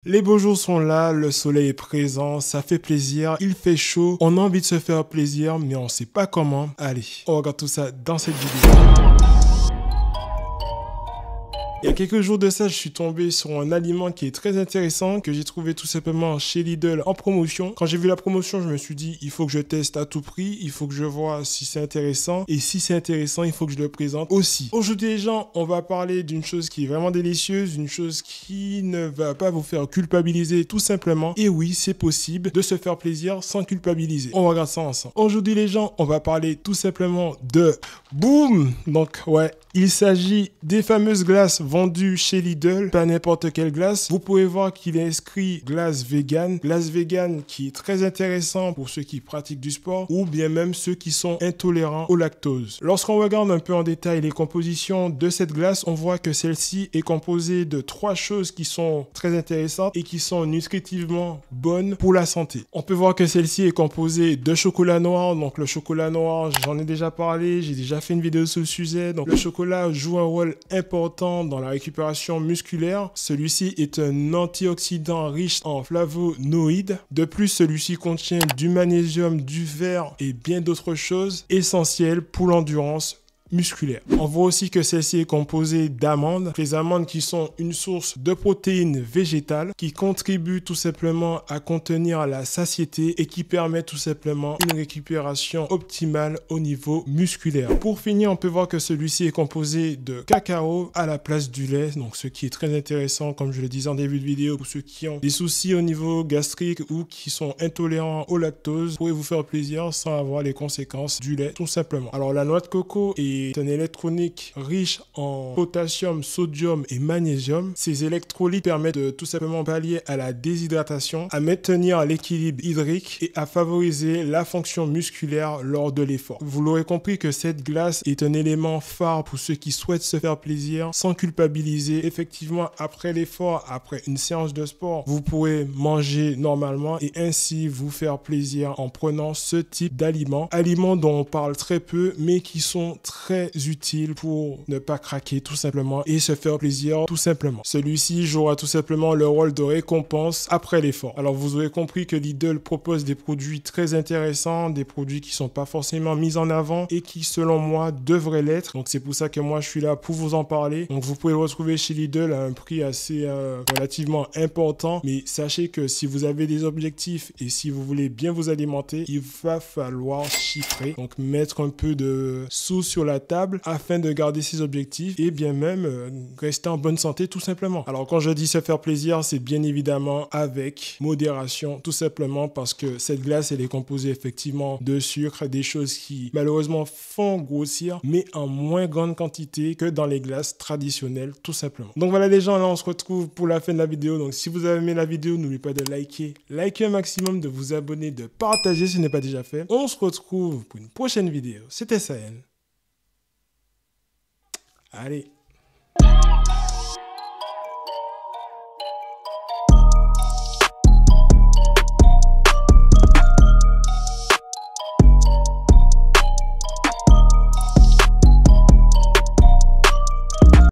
Les beaux jours sont là, le soleil est présent, ça fait plaisir, il fait chaud, on a envie de se faire plaisir, mais on sait pas comment. Allez, on regarde tout ça dans cette vidéo. Il y a quelques jours de ça, je suis tombé sur un aliment qui est très intéressant, que j'ai trouvé tout simplement chez Lidl en promotion. Quand j'ai vu la promotion, je me suis dit, il faut que je teste à tout prix, il faut que je vois si c'est intéressant, et si c'est intéressant, il faut que je le présente aussi. Aujourd'hui les gens, on va parler d'une chose qui est vraiment délicieuse, une chose qui ne va pas vous faire culpabiliser tout simplement. Et oui, c'est possible de se faire plaisir sans culpabiliser. On regarde ça ensemble. Aujourd'hui les gens, on va parler tout simplement de Boom. Donc ouais, il s'agit des fameuses glaces vendues chez Lidl, pas n'importe quelle glace. Vous pouvez voir qu'il est inscrit glace vegan qui est très intéressant pour ceux qui pratiquent du sport ou bien même ceux qui sont intolérants au lactose. Lorsqu'on regarde un peu en détail les compositions de cette glace, on voit que celle-ci est composée de 3 choses qui sont très intéressantes et qui sont nutritivement bonnes pour la santé. On peut voir que celle-ci est composée de chocolat noir. Donc le chocolat noir, j'en ai déjà parlé, j'ai déjà fait une vidéo sur le sujet. Donc le chocolat joue un rôle important dans la récupération musculaire. Celui-ci est un antioxydant riche en flavonoïdes. De plus, celui-ci contient du magnésium, du fer et bien d'autres choses essentielles pour l'endurance musculaire. On voit aussi que celle-ci est composée d'amandes. Les amandes qui sont une source de protéines végétales qui contribuent tout simplement à contenir la satiété et qui permet tout simplement une récupération optimale au niveau musculaire. Pour finir, on peut voir que celui-ci est composé de cacao à la place du lait, donc ce qui est très intéressant comme je le disais en début de vidéo pour ceux qui ont des soucis au niveau gastrique ou qui sont intolérants au lactose. Vous pouvez vous faire plaisir sans avoir les conséquences du lait tout simplement. Alors la noix de coco est un électrolyte riche en potassium, sodium et magnésium. Ces électrolytes permettent de tout simplement pallier à la déshydratation, à maintenir l'équilibre hydrique et à favoriser la fonction musculaire lors de l'effort. Vous l'aurez compris que cette glace est un élément phare pour ceux qui souhaitent se faire plaisir sans culpabiliser. Effectivement, après l'effort, après une séance de sport, vous pourrez manger normalement et ainsi vous faire plaisir en prenant ce type d'aliments. Aliments dont on parle très peu mais qui sont très utile pour ne pas craquer tout simplement et se faire plaisir tout simplement. Celui-ci jouera tout simplement le rôle de récompense après l'effort. Alors vous aurez compris que Lidl propose des produits très intéressants, des produits qui sont pas forcément mis en avant et qui selon moi devraient l'être. Donc c'est pour ça que moi je suis là pour vous en parler. Donc vous pouvez le retrouver chez Lidl à un prix assez relativement important, mais sachez que si vous avez des objectifs et si vous voulez bien vous alimenter, il va falloir chiffrer, donc mettre un peu de sous sur la table afin de garder ses objectifs et bien même rester en bonne santé tout simplement. Alors quand je dis se faire plaisir, c'est bien évidemment avec modération tout simplement parce que cette glace elle est composée effectivement de sucre, des choses qui malheureusement font grossir mais en moins grande quantité que dans les glaces traditionnelles tout simplement. Donc voilà les gens, là on se retrouve pour la fin de la vidéo. Donc si vous avez aimé la vidéo, n'oubliez pas de liker un maximum, de vous abonner, de partager si ce n'est pas déjà fait. On se retrouve pour une prochaine vidéo. C'était Sahel. Allez.